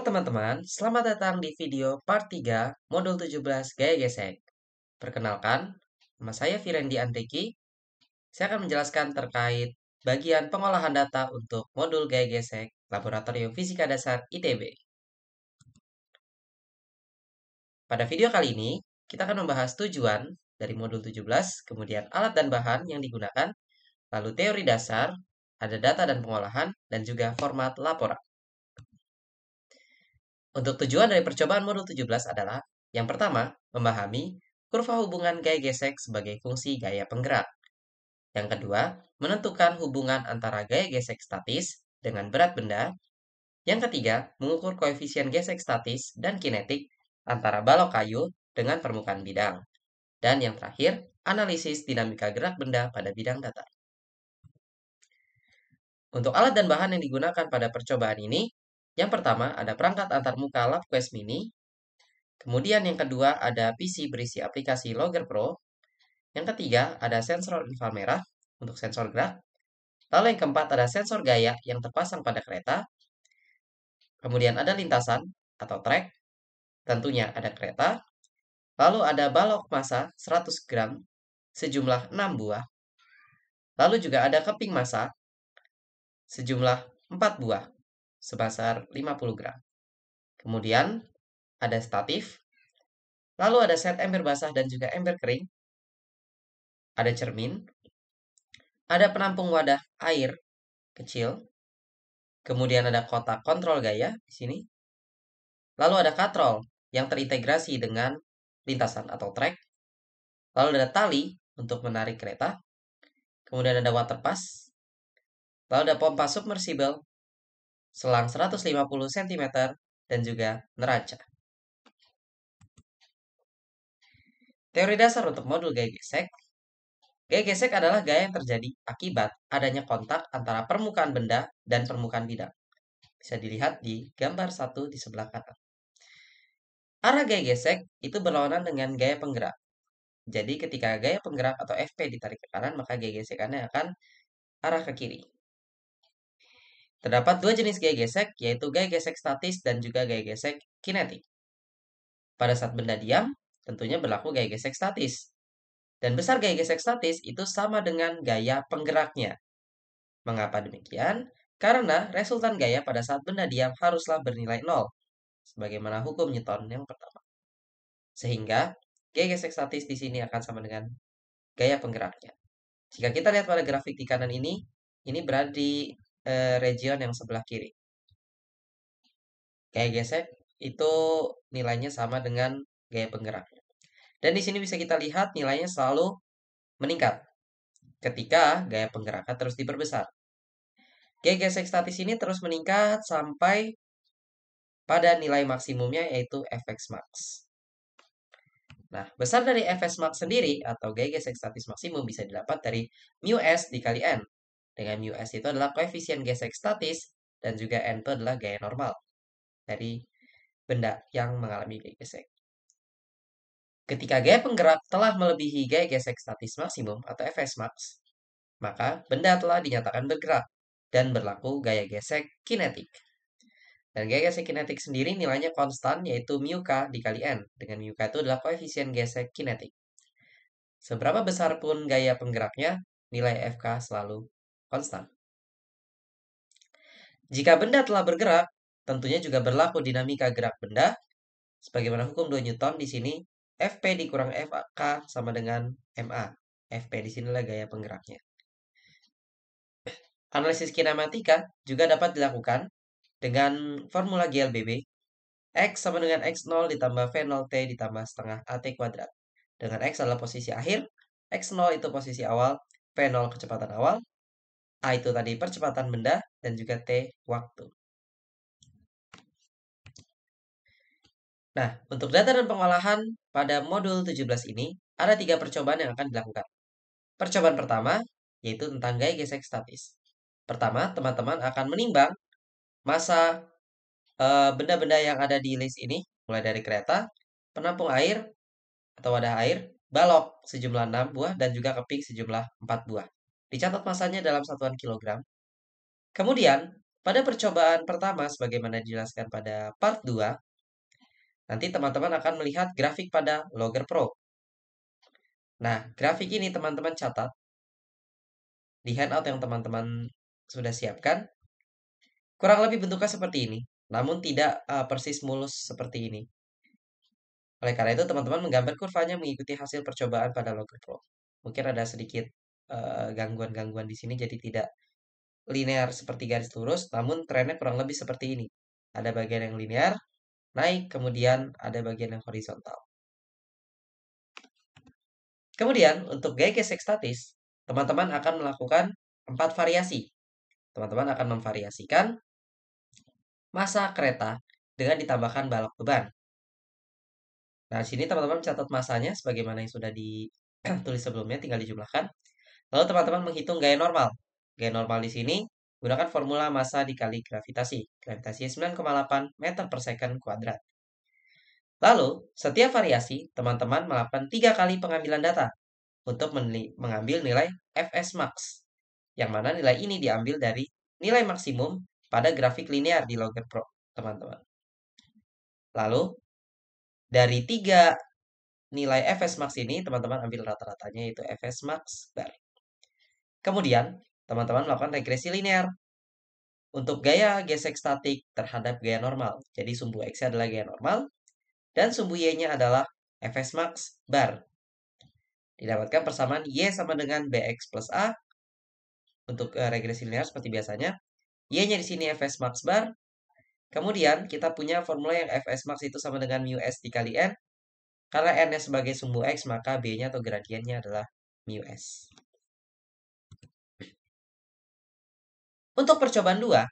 teman-teman, selamat datang di video part 3 modul 17 gaya gesek. Perkenalkan, nama saya Firendi Andriki. Saya akan menjelaskan terkait bagian pengolahan data untuk modul gaya gesek Laboratorium Fisika Dasar ITB. Pada video kali ini, kita akan membahas tujuan dari modul 17, kemudian alat dan bahan yang digunakan, lalu teori dasar, ada data dan pengolahan, dan juga format laporan. Untuk tujuan dari percobaan modul 17 adalah yang pertama, memahami kurva hubungan gaya gesek sebagai fungsi gaya penggerak. Yang kedua, menentukan hubungan antara gaya gesek statis dengan berat benda. Yang ketiga, mengukur koefisien gesek statis dan kinetik antara balok kayu dengan permukaan bidang. Dan yang terakhir, analisis dinamika gerak benda pada bidang datar. Untuk alat dan bahan yang digunakan pada percobaan ini, yang pertama ada perangkat antarmuka LabQuest Mini. Kemudian yang kedua ada PC berisi aplikasi Logger Pro. Yang ketiga ada sensor inframerah untuk sensor gerak. Lalu yang keempat ada sensor gaya yang terpasang pada kereta. Kemudian ada lintasan atau track. Tentunya ada kereta. Lalu ada balok massa 100 gram sejumlah 6 buah. Lalu juga ada keping massa sejumlah 4 buah sebesar 50 gram. Kemudian ada statif. Lalu ada set ember basah dan juga ember kering. Ada cermin. Ada penampung wadah air kecil. Kemudian ada kotak kontrol gaya di sini. Lalu ada katrol yang terintegrasi dengan lintasan atau track. Lalu ada tali untuk menarik kereta. Kemudian ada water pass. Lalu ada pompa submersible selang 150 cm dan juga neraca. Teori dasar untuk modul gaya gesek. Gaya gesek adalah gaya yang terjadi akibat adanya kontak antara permukaan benda dan permukaan bidang. Bisa dilihat di gambar 1 di sebelah kanan. Arah gaya gesek itu berlawanan dengan gaya penggerak. Jadi ketika gaya penggerak atau FP ditarik ke kanan, maka gaya gesekannya akan arah ke kiri. Terdapat dua jenis gaya gesek, yaitu gaya gesek statis dan juga gaya gesek kinetik. Pada saat benda diam, tentunya berlaku gaya gesek statis. Dan besar gaya gesek statis itu sama dengan gaya penggeraknya. Mengapa demikian? Karena resultan gaya pada saat benda diam haruslah bernilai 0, sebagaimana hukum Newton yang pertama. Sehingga gaya gesek statis di sini akan sama dengan gaya penggeraknya. Jika kita lihat pada grafik di kanan ini berada di region yang sebelah kiri. Gaya gesek itu nilainya sama dengan gaya penggeraknya. Dan di sini bisa kita lihat nilainya selalu meningkat ketika gaya penggerakan terus diperbesar. Gaya gesek statis ini terus meningkat sampai pada nilai maksimumnya yaitu Fx max. Nah, besar dari Fs max sendiri atau gaya gesek statis maksimum bisa didapat dari mu s dikali n. Dengan mu s itu adalah koefisien gesek statis dan juga n itu adalah gaya normal dari benda yang mengalami gaya gesek. Ketika gaya penggerak telah melebihi gaya gesek statis maksimum atau Fs max, maka benda telah dinyatakan bergerak dan berlaku gaya gesek kinetik. Dan gaya gesek kinetik sendiri nilainya konstan yaitu mu k dikali n. Dengan mu k itu adalah koefisien gesek kinetik. Seberapa besar pun gaya penggeraknya, nilai Fk selalu konstan. Jika benda telah bergerak, tentunya juga berlaku dinamika gerak benda. Sebagaimana hukum 2 Newton di sini, Fp dikurang Fk sama dengan ma. Fp di sini adalah gaya penggeraknya. Analisis kinematika juga dapat dilakukan dengan formula GLBB. X sama dengan X0 ditambah V0T ditambah setengah AT kuadrat. Dengan X adalah posisi akhir, X0 itu posisi awal, V0 kecepatan awal, A itu tadi percepatan benda, dan juga T waktu. Nah, untuk data dan pengolahan pada modul 17 ini, ada 3 percobaan yang akan dilakukan. Percobaan pertama, yaitu tentang gaya gesek statis. Pertama, teman-teman akan menimbang massa benda-benda yang ada di list ini, mulai dari kereta, penampung air atau wadah air, balok sejumlah 6 buah, dan juga keping sejumlah 4 buah. Dicatat massanya dalam satuan kilogram. Kemudian, Pada percobaan pertama, sebagaimana dijelaskan pada part 2, nanti teman-teman akan melihat grafik pada Logger Pro. Nah, grafik ini teman-teman catat di handout yang teman-teman sudah siapkan. Kurang lebih bentuknya seperti ini, namun tidak persis mulus seperti ini. Oleh karena itu, teman-teman menggambar kurvanya mengikuti hasil percobaan pada Logger Pro. Mungkin ada sedikit gangguan-gangguan di sini, jadi tidak linear seperti garis lurus, namun trennya kurang lebih seperti ini. Ada bagian yang linear, naik, kemudian ada bagian yang horizontal. Kemudian, untuk gaya gesek statis, teman-teman akan melakukan 4 variasi. Teman-teman akan memvariasikan massa kereta dengan ditambahkan balok beban. Nah, di sini teman-teman catat masanya sebagaimana yang sudah ditulis sebelumnya, tinggal dijumlahkan. Lalu teman-teman menghitung gaya normal. Gaya normal di sini gunakan formula massa dikali gravitasi. Gravitasinya 9,8 meter per second kuadrat. Lalu, setiap variasi, teman-teman melakukan 3 kali pengambilan data untuk mengambil nilai Fs max. Yang mana nilai ini diambil dari nilai maksimum pada grafik linear di Logger Pro, teman-teman. Lalu, dari 3 nilai Fs max ini, teman-teman ambil rata-ratanya, yaitu Fs max bar. Kemudian, teman-teman melakukan regresi linear untuk gaya gesek statik terhadap gaya normal. Jadi, sumbu X adalah gaya normal, dan sumbu Y-nya adalah Fs max bar. Didapatkan persamaan Y sama dengan Bx plus A untuk regresi linear seperti biasanya. Y-nya di sini Fs max bar. Kemudian, kita punya formula yang Fs max itu sama dengan mu S dikali N. Karena N-nya sebagai sumbu X, maka B-nya atau gradiennya adalah mu S. Untuk percobaan 2,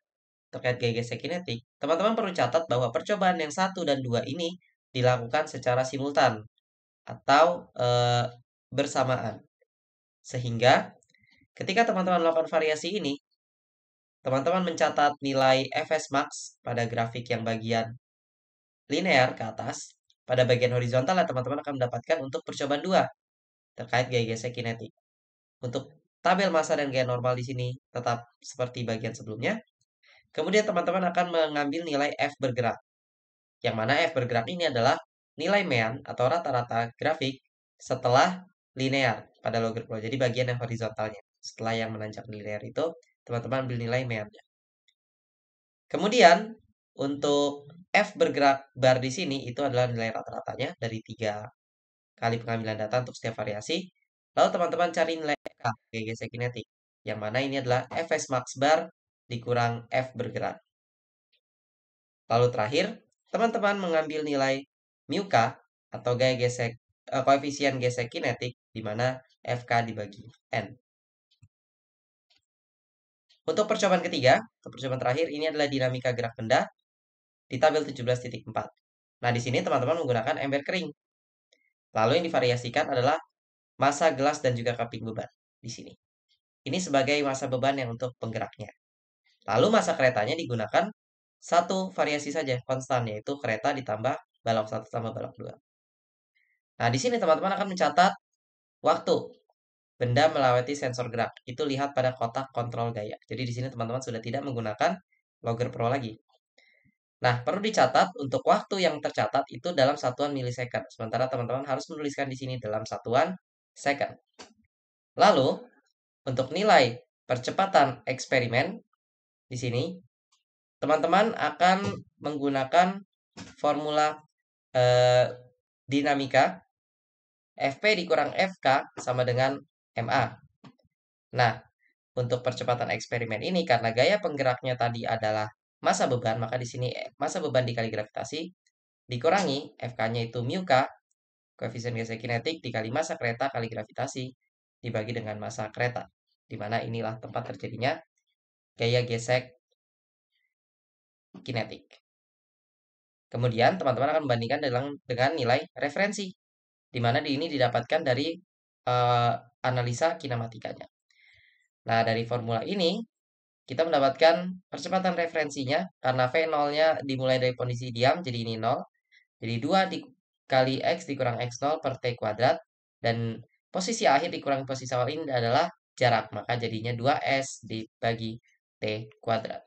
terkait gaya gesek kinetik, teman-teman perlu catat bahwa percobaan yang 1 dan 2 ini dilakukan secara simultan atau bersamaan. Sehingga ketika teman-teman melakukan variasi ini, teman-teman mencatat nilai Fs max pada grafik yang bagian linear ke atas. Pada bagian horizontal, teman-teman akan mendapatkan untuk percobaan 2 terkait gaya gesek kinetik. Untuk tabel massa dan gaya normal di sini tetap seperti bagian sebelumnya. Kemudian teman-teman akan mengambil nilai F bergerak. Yang mana F bergerak ini adalah nilai mean atau rata-rata grafik setelah linear pada Logger Pro. Jadi bagian yang horizontalnya. Setelah yang menanjak linear itu, teman-teman ambil nilai mean-nya. Kemudian, untuk F bergerak bar di sini itu adalah nilai rata-ratanya dari 3 kali pengambilan data untuk setiap variasi. Lalu teman-teman cari nilai FK, gaya gesek kinetik. Yang mana ini adalah Fs max bar dikurang F bergerak. Lalu terakhir, teman-teman mengambil nilai mu k atau gaya gesek koefisien gesek kinetik di mana Fk dibagi N. Untuk percobaan ketiga, atau percobaan terakhir, ini adalah dinamika gerak benda di tabel 17.4. Nah, di sini teman-teman menggunakan ember kering. Lalu yang divariasikan adalah massa gelas dan juga kaping beban di sini. Ini sebagai massa beban yang untuk penggeraknya. Lalu massa keretanya digunakan satu variasi saja, konstan, yaitu kereta ditambah balok 1 tambah balok 2. Nah, di sini teman-teman akan mencatat waktu benda melewati sensor gerak. Itu lihat pada kotak kontrol gaya. Jadi di sini teman-teman sudah tidak menggunakan Logger Pro lagi. Nah, perlu dicatat untuk waktu yang tercatat itu dalam satuan milisecond. Sementara teman-teman harus menuliskan di sini dalam satuan second. Lalu, untuk nilai percepatan eksperimen di sini, teman-teman akan menggunakan formula dinamika Fp dikurang Fk sama dengan Ma. Nah, untuk percepatan eksperimen ini, karena gaya penggeraknya tadi adalah massa beban, maka di sini massa beban dikali gravitasi, dikurangi Fk-nya itu mu k, koefisien gesek kinetik, dikali massa kereta kali gravitasi, dibagi dengan massa kereta. Di mana inilah tempat terjadinya gaya gesek kinetik. Kemudian, teman-teman akan membandingkan dengan nilai referensi, di mana ini didapatkan dari analisa kinematikanya. Nah, dari formula ini, kita mendapatkan percepatan referensinya, karena V0-nya dimulai dari posisi diam, jadi ini 0. Jadi 2 dikali X dikurang X0 per T kuadrat, dan posisi akhir dikurang posisi awal ini adalah jarak, maka jadinya 2S dibagi T kuadrat.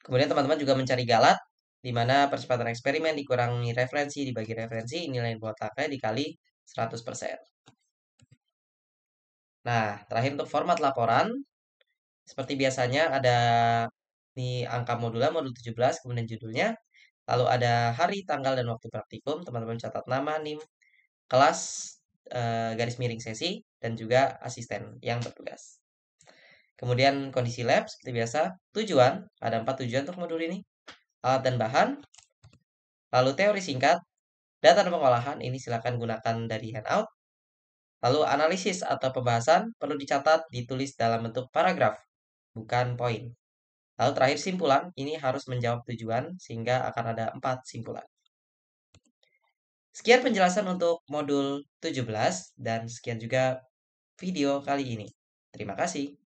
Kemudian teman-teman juga mencari galat, di mana percepatan eksperimen dikurangi referensi, dibagi referensi, nilai muataknya dikali 100%. Nah, terakhir untuk format laporan, seperti biasanya ada di angka modulnya, modul 17, kemudian judulnya, lalu ada hari, tanggal, dan waktu praktikum, teman-teman catat nama, NIM, kelas, garis miring sesi, dan juga asisten yang bertugas. Kemudian kondisi lab, seperti biasa, tujuan, ada 4 tujuan untuk modul ini, alat dan bahan, lalu teori singkat, data dan pengolahan, ini silakan gunakan dari handout, lalu analisis atau pembahasan, perlu dicatat, ditulis dalam bentuk paragraf, bukan poin. Lalu terakhir simpulan, ini harus menjawab tujuan, sehingga akan ada 4 simpulan. Sekian penjelasan untuk modul 17, dan sekian juga video kali ini. Terima kasih.